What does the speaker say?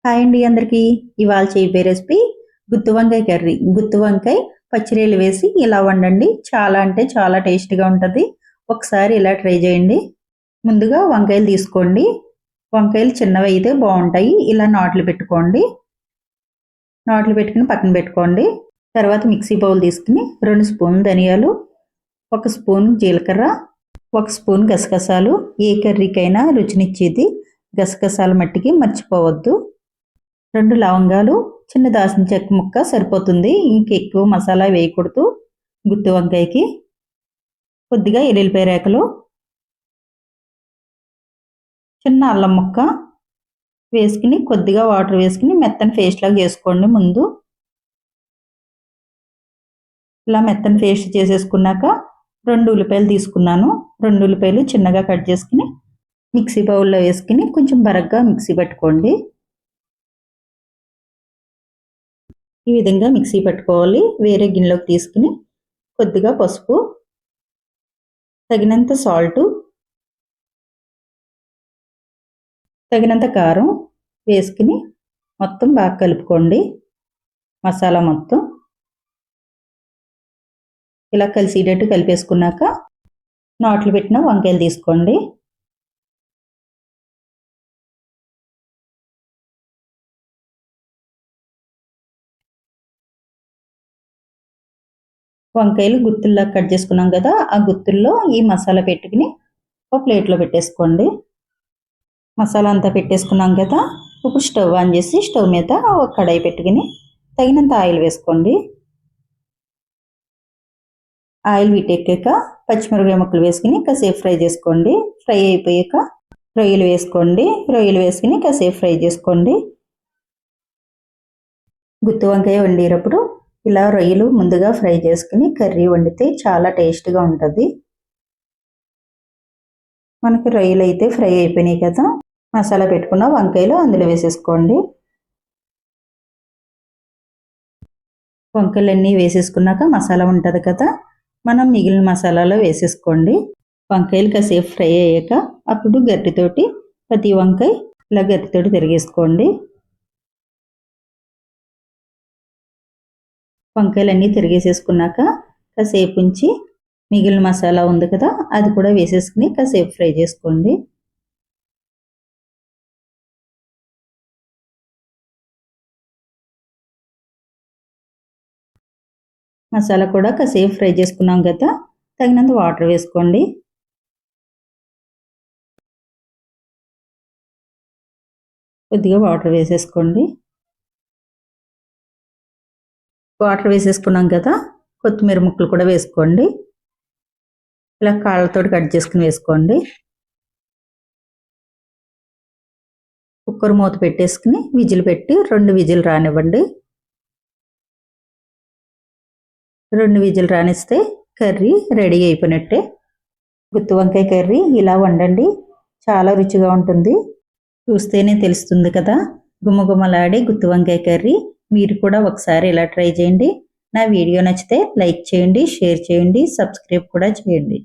Hi అండి అందరికీ. ఇవాళ చేయబోయే రెసిపీ గుత్తి వంకాయ కర్రీ. గుత్తి వంకాయ పచ్చిరొయ్యలు వేసి ఇలా వండండి. చాలా అంటే చాలా టేస్టీగా ఉంటుంది. ఒకసారి ఇలా ట్రై చేయండి. ముందుగా వంకాయలు తీసుకోండి. వంకాయలు చిన్నవి అయితే బాగుంటాయి. ఇలా నాట్లు పెట్టుకోండి. నాట్లు పెట్టుకుని పక్కన పెట్టుకోండి. తర్వాత మిక్సీ బౌల్ తీసుకుని 2 స్పూన్ ధనియాలు, 1 స్పూన్ జీలకర్ర, 1 స్పూన్ గసగసాలు. ఏ కర్రీకైనా రుచినిచ్చేది గసగసాల మట్టికి మర్చిపోవద్దు. 2 లవంగాలు, చిన్న దాల్చిన చెక్క ముక్క సరిపోతుంది. ఇంకెక్కువ మసాలా వేయకూడదు. గుత్తి వంకాయకి కొద్దిగా ఎల్లుల్లిపాయ రేకలు, చిన్న అల్లం ముక్క వేసుకుని కొద్దిగా వాటర్ వేసుకుని మెత్తని పేస్ట్ లాగా చేసుకోండి. ముందు ఇలా మెత్తని పేస్ట్ చేసేసుకున్నాక 2 ఉల్లిపాయలు తీసుకున్నాను. 2 ఉల్లిపాయలు చిన్నగా కట్ చేసుకుని మిక్సీ బౌల్లో వేసుకుని కొంచెం బరగ్గా మిక్సీ పెట్టుకోండి. ఈ విధంగా మిక్సీ పెట్టుకోవాలి. వేరే గిన్నెలోకి తీసుకుని కొద్దిగా పసుపు, తగినంత సాల్టు, తగినంత కారం వేసుకుని మొత్తం బాగా కలుపుకోండి. మసాలా మొత్తం ఇలా కలిసేటట్టు కలిపేసుకున్నాక నాట్లు పెట్టిన వంకాయలు తీసుకోండి. వంకాయలు గుత్తుల్లా కట్ చేసుకున్నాం కదా, ఆ గుత్తుల్లో ఈ మసాలా పెట్టుకుని ఒక ప్లేట్లో పెట్టేసుకోండి. మసాలా అంతా పెట్టేసుకున్నాం కదా, ఇప్పుడు స్టవ్ ఆన్ చేసి స్టవ్ మీద ఒక కడాయి పెట్టుకుని తగినంత ఆయిల్ వేసుకోండి. ఆయిల్ వీటెక్కాక పచ్చిమిరపకాయ ముక్కలు వేసుకుని కాసేపు ఫ్రై చేసుకోండి. ఫ్రై అయిపోయాక రొయ్యలు వేసుకోండి. రొయ్యలు వేసుకుని కాసేపు ఫ్రై చేసుకోండి. గుత్తి వంకాయ వండేటప్పుడు ఇలా రొయ్యలు ముందుగా ఫ్రై చేసుకుని కర్రీ వండితే చాలా టేస్ట్గా ఉంటుంది. మనకి రొయ్యలు అయితే ఫ్రై అయిపోయినాయి కదా, మసాలా పెట్టుకున్న వంకాయలు అందులో వేసేసుకోండి. వంకాయలన్నీ వేసేసుకున్నాక మసాలా ఉంటుంది కదా, మనం మిగిలిన మసాలాలో వేసేసుకోండి. వంకాయలు కాసేపు ఫ్రై అయ్యాక అప్పుడు గరిటెతోటి ప్రతి వంకాయ ఇలా గరిటెతోటి తిరిగేసుకోండి. వంకాయలన్నీ తిరిగేసేసుకున్నాక కాసేపు ఉంచి మిగిలిన మసాలా ఉంది కదా, అది కూడా వేసేసుకుని కాసేపు ఫ్రై చేసుకోండి. మసాలా కూడా కాసేపు ఫ్రై చేసుకున్నాం కదా, తగినంత వాటర్ వేసుకోండి. కొద్దిగా వాటర్ వేసేసుకోండి. వాటర్ వేసేసుకున్నాం కదా, కొత్తిమీర ముక్కలు కూడా వేసుకోండి. ఇలా కాళ్ళతో కట్ చేసుకుని వేసుకోండి. కుక్కర్ మూత పెట్టేసుకుని విజిల్ పెట్టి 2 విజిల్ రానివ్వండి. 2 విజిల్ రానిస్తే కర్రీ రెడీ అయిపోయినట్టే. గుత్తి వంకాయ కర్రీ ఇలా వండండి. చాలా రుచిగా ఉంటుంది. చూస్తేనే తెలుస్తుంది కదా, గుమగుమలాడే గుత్తి వంకాయ కర్రీ. మీరు కూడా ఒకసారి ఇలా ట్రై చేయండి. నా వీడియో నచ్చితే లైక్ చేయండి, షేర్ చేయండి, సబ్స్క్రైబ్ కూడా చేయండి.